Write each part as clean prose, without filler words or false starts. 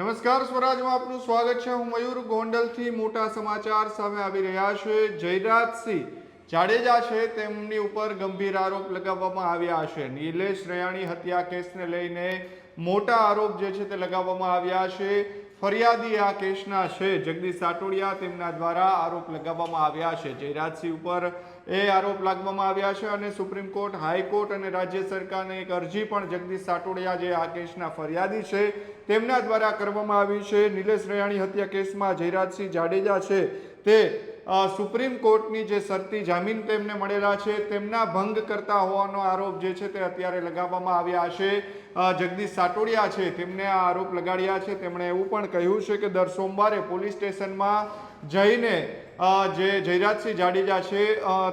નમસ્કાર સ્વરાજમાં આપનું સ્વાગત છે। હું મયુર ગોંડલથી મોટા સમાચાર સામે આવી રહ્યા છે। જયરાજસિંહ જાડેજા છે તેમની ઉપર ગંભીર આરોપ લગાવવામાં આવ્યા છે। નિલેશ રૈયાણી હત્યા કેસને લઈને મોટા આરોપ જે છે તે લગાવવામાં આવ્યા છે। ફરિયાદી આ કેસના છે જગદીશ સાટોડિયા, તેમના દ્વારા આરોપ લગાવવામાં આવ્યા છે। જયરાજસિંહ ઉપર એ આરોપ લગાવવામાં આવ્યા છે અને સુપ્રીમ કોર્ટ, હાઈકોર્ટ અને રાજ્ય સરકારને એક અરજી પણ જગદીશ સાટોડિયા જે આ કેસના ફરિયાદી છે તેમના દ્વારા કરવામાં આવી છે। નિલેશ રૈયાણી હત્યા કેસમાં જયરાજસિંહ જાડેજા છે તે સુપ્રીમ કોર્ટની જે શરતી જામીન તેમને મળેલા છે તેમના ભંગ કરતા હોવાનો આરોપ જે છે તે અત્યારે લગાવવામાં આવ્યા છે। જગદીશ સાટોડિયા છે તેમને આ આરોપ લગાડ્યા છે। તેમણે એવું પણ કહ્યું છે કે દર સોમવારે પોલીસ સ્ટેશનમાં જઈને જે જયરાજસિંહ જાડેજા છે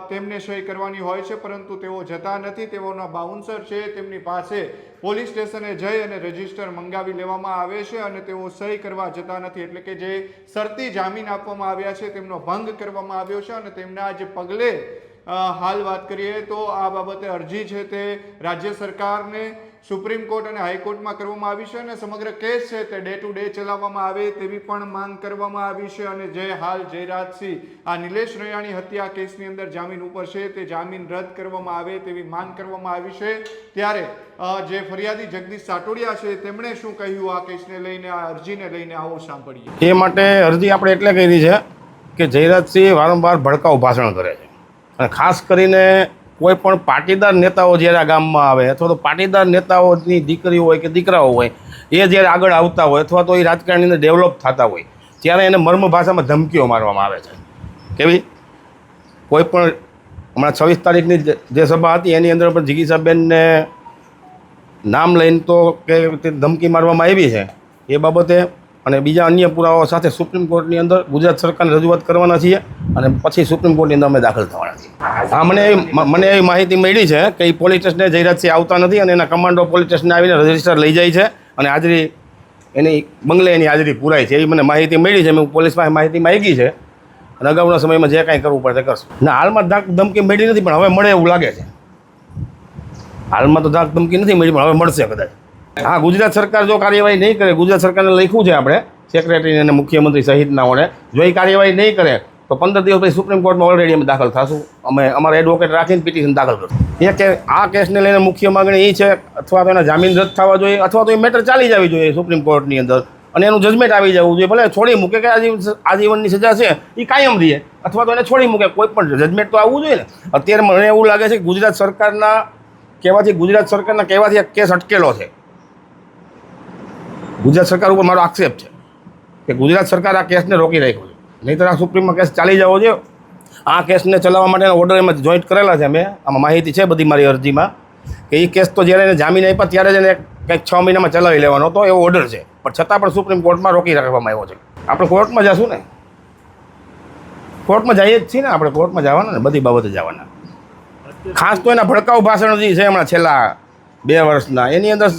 તેમને સહી કરવાની હોય છે, પરંતુ તેઓ જતા નથી। તેઓના બાઉન્સર છે તેમની પાસે પોલીસ સ્ટેશને જઈ અને રજીસ્ટર મંગાવી લેવામાં આવે છે અને તેઓ સહી કરવા જતા નથી, એટલે કે જે શરતી જામીન આપવામાં આવ્યા છે તેમનો ભંગ કરવામાં આવ્યો છે અને તેમના જે પગલે હાલ વાત કરીએ તો આ બાબતે અરજી છે તે રાજ્ય સરકારને, સુપ્રીમ કોર્ટ અને હાઈકોર્ટમાં કરવામાં આવી છે અને સમગ્ર કેસ છે તે ડે ટુ ડે ચલાવવામાં આવે તેવી પણ માંગ કરવામાં આવી છે। અને જે હાલ જયરાજસિંહ આ નિલેશ રૈયાણી હત્યા કેસની અંદર જામીન ઉપર છે તે જામીન રદ કરવામાં આવે તેવી માંગ કરવામાં આવી છે। ત્યારે જે ફરિયાદી જગદીશ સાટોડિયા છે તેમણે શું કહ્યું આ કેસને લઈને, આ અરજીને લઈને, આવો સાંભળીએ। એ માટે અરજી આપણે એટલે કરી છે કે જયરાજસિંહ વારંવાર ભડકાઉ ભાષણ કરે છે અને ખાસ કરીને કોઈ પણ પાટીદાર નેતાઓ જ્યારે આ ગામમાં આવે અથવા તો પાટીદાર નેતાઓની દીકરીઓ હોય કે દીકરાઓ હોય એ જ્યારે આગળ આવતા હોય અથવા તો એ રાજકારણની અંદર ડેવલપ થતા હોય ત્યારે એને મર્મ ભાષામાં ધમકીઓ મારવામાં આવે છે। કેવી કોઈ પણ હમણાં 26 તારીખની જે સભા હતી એની અંદર પણ જિગીસાબેનને નામ લઈને તો કે ધમકી મારવામાં આવી છે એ બાબતે અને બીજા અન્ય પુરાવાઓ સાથે સુપ્રીમ કોર્ટની અંદર ગુજરાત સરકારને રજૂઆત કરવાના છીએ અને પછી સુપ્રીમ કોર્ટની અંદર અમે દાખલ થવાના છીએ। હા, મને એવી માહિતી મળી છે કે એ પોલીસ સ્ટેશને જયરાજસિંહ આવતા નથી અને એના કમાન્ડો પોલીસ સ્ટેશને આવીને રજિસ્ટર લઈ જાય છે અને હાજરી એની બંગલે એની હાજરી પુરાય છે એવી મને માહિતી મળી છે। મેં પોલીસ પાસે માહિતી માગી છે અને અગાઉના સમયમાં જે કાંઈ કરવું પડે તે કરશું। ના, હાલમાં ધમકી મળી નથી, પણ હવે મળે એવું લાગે છે। હાલમાં તો ધમકી નથી મળી, પણ હવે મળશે કદાચ। હા, ગુજરાત સરકાર જો કાર્યવાહી નહીં કરે, ગુજરાત સરકારને લખ્યું છે આપણે સેક્રેટરી અને મુખ્યમંત્રી સહિતનાઓને, જો એ કાર્યવાહી નહીં કરે તો 15 દિવસ પછી સુપ્રીમ કોર્ટમાં ઓલરેડી અમે દાખલ થશું। અમે અમારા એડવોકેટ રાખીને પિટિશન દાખલ કરશું। એ કે આ કેસને લઈને મુખ્ય માગણી એ છે અથવા તો એના જામીન રદ થવા જોઈએ અથવા તો એ મેટર ચાલી જવી જોઈએ સુપ્રીમ કોર્ટની અંદર અને એનું જજમેન્ટ આવી જવું જોઈએ। ભલે છોડી મૂકે કે આજીવનની સજા છે એ કાયમ રહે અથવા તો એને છોડી મૂકે, કોઈ પણ જજમેન્ટ તો આવવું જોઈએ ને। અત્યારે મને એવું લાગે છે કે ગુજરાત સરકારના કહેવાથી આ કેસ અટકેલો છે। ગુજરાત સરકાર ઉપર મારો આક્ષેપ છે કે ગુજરાત સરકાર આ કેસને રોકી રાખ્યો છે, નહીંતર આ સુપ્રીમમાં કેસ ચાલી જવો જોઈએ। આ કેસને ચલાવવા માટેના ઓર્ડર એમાં જોઈન્ટ કરેલા છે મેં, આમાં માહિતી છે બધી મારી અરજીમાં કે એ કેસ તો જ્યારે એને જામીન આપ્યા ત્યારે જ એને કંઈક 6 મહિનામાં ચલાવી લેવાનો હતો એવો ઓર્ડર છે, પણ છતાં પણ સુપ્રીમ કોર્ટમાં રોકી રાખવામાં આવ્યો છે। આપણે કોર્ટમાં જશું ને, કોર્ટમાં જઈએ જ છીએ ને, આપણે કોર્ટમાં જવાના ને, બધી બાબતે જવાના। ખાસ તો એના ભડકાઉ ભાષણો જે છે હમણાં છેલ્લા 2 વર્ષના એની અંદર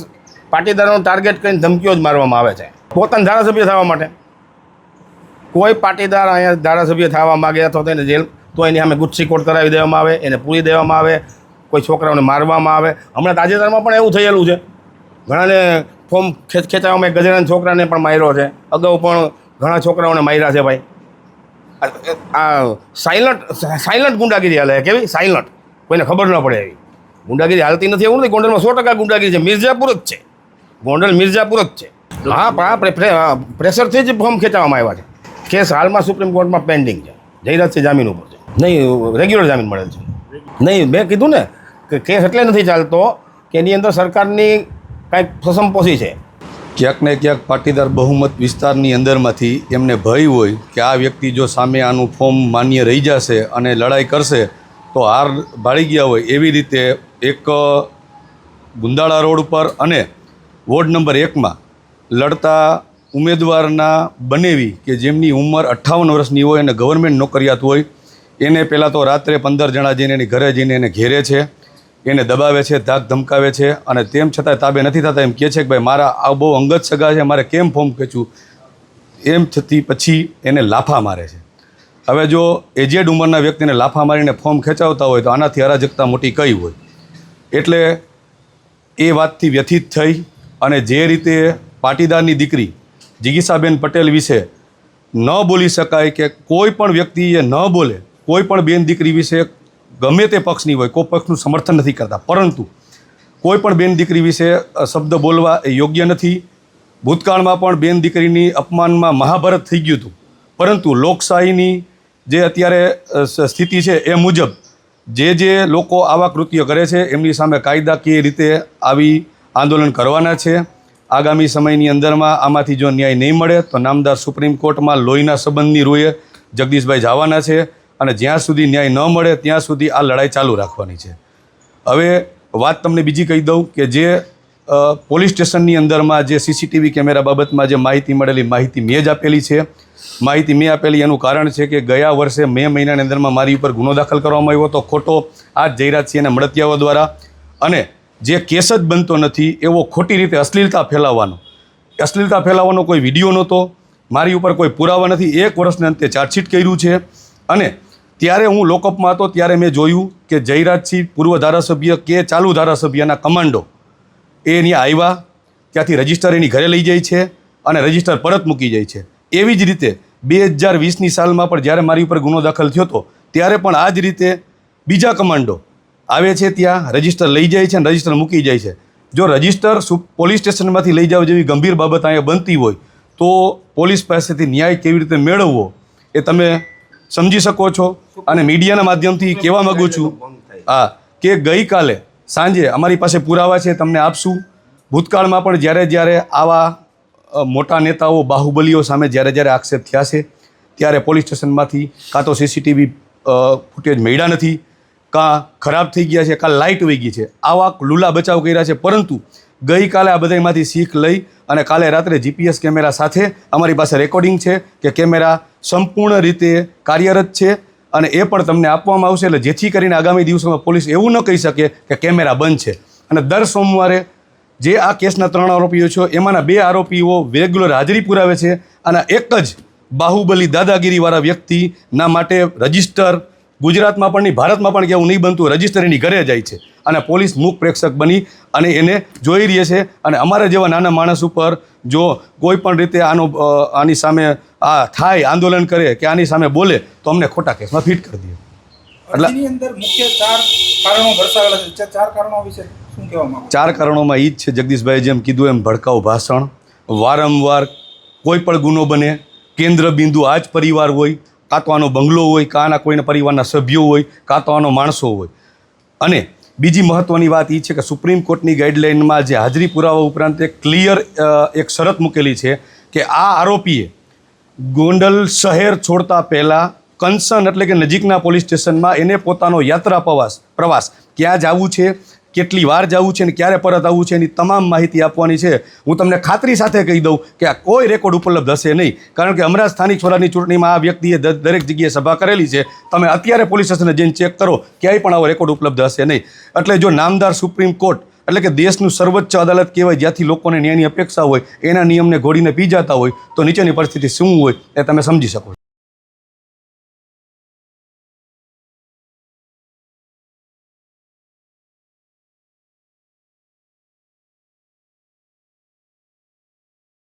પાટીદારોનું ટાર્ગેટ કરીને ધમકીઓ જ મારવામાં આવે છે પોતાના ધારાસભ્ય થવા માટે। કોઈ પાટીદાર અહીંયા ધારાસભ્ય થવા માગે અથવા તો એને જેલ તો એની સામે ગુસ્સી કોર્ટ કરાવી દેવામાં આવે, એને પૂરી દેવામાં આવે, કોઈ છોકરાઓને મારવામાં આવે। હમણાં તાજેતરમાં પણ એવું થયેલું છે, ઘણાને ફોર્મ ખેંચાવામાં ગજેરાના છોકરાને પણ માર્યો છે, અગાઉ પણ ઘણા છોકરાઓને માર્યા છે ભાઈ। આ સાયલન્ટ ગુંડાગીરી હાલે, કેવી સાયલન્ટ, કોઈને ખબર ન પડે એવી ગુંડાગીરી હાલતી નથી એવું નથી। ગોંડલમાં 100% ગુંડાગીરી છે, મિર્ઝાપુર જ છે, ગોંડલ મિર્ઝાપુર જ છે। હા, પણ આ પ્રેશરથી જ ફોર્મ ખેંચવામાં આવ્યા છે। કેસ હાલમાં સુપ્રીમ કોર્ટમાં પેન્ડિંગ છે, જયરાજસિંહ જામીન ઉપર છે, નહીં રેગ્યુલર જામીન મળેલ છે। નહીં, મેં કીધું ને કે કેસ એટલે નથી ચાલતો કે એની અંદર સરકારની કાંઈક ફસમપોસી છે। ક્યાંક ને ક્યાંક પાટીદાર બહુમત વિસ્તારની અંદરમાંથી એમને ભય હોય કે આ વ્યક્તિ જો સામે આનું ફોર્મ માન્ય રહી જશે અને લડાઈ કરશે તો હાર ભાળી ગયા હોય એવી રીતે એક ગુંદાળા રોડ પર અને વોર્ડ નંબર 1માં લડતા ઉમેદવારના બનેવી કે જેમની ઉંમર 58 વર્ષની હોય અને ગવર્મેન્ટ નોકરિયાત હોય એને પહેલાં તો રાત્રે 15 જણા જઈને એની ઘરે જઈને એને ઘેરે છે, એને દબાવે છે, ધાક ધમકાવે છે અને તેમ છતાં તાબે નથી થતા। એમ કહે છે કે ભાઈ મારા આ બહુ અંગત સગા છે, મારે કેમ ફોર્મ ખેંચવું, એમ છતી પછી એને લાફા મારે છે। હવે જો એજેડ ઉંમરના વ્યક્તિને લાફા મારીને ફોર્મ ખેંચાવતા હોય તો આનાથી અરાજકતા મોટી કઈ હોય। એટલે એ વાતથી વ્યથિત થઈ અને જે રીતે પાટીદારની દીકરી જિગીસાબેન પટેલ વિશે ન બોલી શકાય કે કોઈ પણ વ્યક્તિએ ન બોલે, કોઈ પણ બેન દીકરી વિશે ગમે તે પક્ષની હોય, કોઈ પક્ષનું સમર્થન નથી કરતા, પરંતુ કોઈ પણ બેન દીકરી વિશે શબ્દ બોલવા એ યોગ્ય નથી. ભૂતકાળમાં પણ બેન દીકરીની અપમાનમાં મહાભારત થઈ ગયું હતું, પરંતુ લોકશાહીની જે અત્યારે સ્થિતિ છે એ મુજબ જે લોકો આવા કૃત્ય કરે છે એમની સામે કાયદાકીય રીતે આવી આંદોલન કરવાના છે. આગામી સમયની અંદરમાં આમાંથી જો ન્યાય નહીં મળે તો નામદાર સુપ્રીમ કોર્ટમાં લોહીના સંબંધની રૂએ જગદીશભાઈ જવાના છે, અને જ્યાં સુધી ન્યાય ન મળે ત્યાં સુધી આ લડાઈ ચાલુ રાખવાની છે. હવે વાત તમને બીજી કહી દઉં કે જે પોલીસ સ્ટેશનની અંદરમાં જે સીસીટીવી કેમેરા બાબતમાં જે માહિતી મળેલી, માહિતી મેં જ આપેલી છે. માહિતી મેં આપેલી એનું કારણ છે કે ગયા વર્ષે મે મહિનાની અંદરમાં મારી ઉપર ગુનો દાખલ કરવામાં આવ્યો હતો ખોટો આ જયરાજસિંહના મળતિયાઓ દ્વારા, અને જે કેસ જ બનતો નથી એવો ખોટી રીતે અશ્લીલતા ફેલાવવાનો કોઈ વિડીયો નહોતો, મારી ઉપર કોઈ પુરાવા નથી. 1 વર્ષને અંતે ચાર્જશીટ કર્યું છે, અને ત્યારે હું લોકઅપમાં હતો ત્યારે મેં જોયું કે જયરાજસિંહ પૂર્વ ધારાસભ્ય કે ચાલુ ધારાસભ્યના કમાન્ડો એ અહીંયા આવ્યા, ત્યાંથી રજિસ્ટર એની ઘરે લઈ જાય છે અને રજિસ્ટર પરત મૂકી જાય છે. એવી જ રીતે 2020ની સાલમાં પણ જ્યારે મારી ઉપર ગુનો દાખલ થયો હતો ત્યારે પણ આ જ રીતે બીજા કમાન્ડો આવે છે, ત્યાં રજિસ્ટર લઈ જાય છે અને રજિસ્ટર મૂકી જાય છે. જો રજિસ્ટર પોલીસ સ્ટેશનમાંથી લઈ જાવ જેવી ગંભીર બાબત અહીંયા બનતી હોય તો પોલીસ પાસેથી ન્યાય કેવી રીતે મેળવવો એ તમે સમજી શકો છો. અને મીડિયાના માધ્યમથી કહેવા માગું છું કે ગઈકાલે સાંજે અમારી પાસે પુરાવા છે, તમને આપશું. ભૂતકાળમાં પણ જ્યારે આવા મોટા નેતાઓ, બાહુબલીઓ સામે જ્યારે આક્ષેપ થયા છે ત્યારે પોલીસ સ્ટેશનમાંથી કાં તો સીસીટીવી ફૂટેજ મળ્યા નથી, કાં ખરાબ થઈ ગયા છે, કાં લાઇટ વહી ગઈ છે. આવા લૂલા બચાવ કર્યા છે, પરંતુ ગઈકાલે આ બધામાંથી શીખ લઈ અને કાલે રાત્રે જીપીએસ કેમેરા સાથે અમારી પાસે રેકોર્ડિંગ છે કે કેમેરા સંપૂર્ણ રીતે કાર્યરત છે, અને એ પણ તમને આપવામાં આવશે, એટલે જેથી કરીને આગામી દિવસોમાં પોલીસ એવું ન કહી શકે કે કેમેરા બંધ છે. અને દર સોમવારે જે આ કેસના 3 આરોપીઓ છે એમાંના 2 આરોપીઓ રેગ્યુલર હાજરી પુરાવે છે, અને એક જ બાહુબલી દાદાગીરીવાળા વ્યક્તિના માટે રજિસ્ટર ગુજરાતમાં પણ નહીં, ભારતમાં પણ કેવું નહીં બનતું, રજિસ્ટર એની ઘરે જાય છે, અને પોલીસ મૂક પ્રેક્ષક બની અને એને જોઈ રહી છે. અને અમારા જેવા નાના માણસ ઉપર જો કોઈ પણ રીતે આની સામે થાય, આંદોલન કરે કે આની સામે બોલે તો અમને ખોટા કેસમાં ફિટ કરી દે. અરજીની અંદર મુખ્ય 4 કારણો દર્શાવેલા છે. 4 કારણો વિશે શું કહેવા માંગો? 4 કારણોમાં એ જ છે, જગદીશભાઈ જેમ કીધું એમ, ભડકાઉ ભાષણ, વારંવાર કોઈ પણ ગુનો બને કેન્દ્ર બિંદુ આ જ પરિવાર હોય, કાં તો આનો બંગલો હોય, કાં આના કોઈના પરિવારના સભ્યો હોય, કાં તો આનો માણસો હોય. અને બીજી મહત્ત્વની વાત એ છે કે સુપ્રીમ કોર્ટની ગાઈડલાઇનમાં જે હાજરી પુરાવા ઉપરાંત એક ક્લિયર એક શરત મૂકેલી છે કે આ આરોપીએ ગોંડલ શહેર છોડતા પહેલાં કન્સર્ન એટલે કે નજીકના પોલીસ સ્ટેશનમાં એને પોતાનો યાત્રા પ્રવાસ ક્યાં જવું છે, કેટલી વાર જવું છે અને ક્યારે પરત આવવું છે એની તમામ માહિતી આપવાની છે. હું તમને ખાતરી સાથે કહી દઉં કે આ કોઈ રેકોર્ડ ઉપલબ્ધ હશે નહીં, કારણ કે હમણાં સ્થાનિક સ્વરાજની ચૂંટણીમાં આ વ્યક્તિએ દરેક જગ્યાએ સભા કરેલી છે. તમે અત્યારે પોલીસ સ્ટેશને જઈને ચેક કરો, ક્યાંય પણ આવો રેકોર્ડ ઉપલબ્ધ હશે નહીં. એટલે જો નામદાર સુપ્રીમ કોર્ટ એટલે કે દેશનું સર્વોચ્ચ અદાલત કહેવાય, જ્યાંથી લોકોને ન્યાયની અપેક્ષા હોય, એના નિયમને ઘોડીને પી જતા હોય તો નીચેની પરિસ્થિતિ શું હોય એ તમે સમજી શકો છો.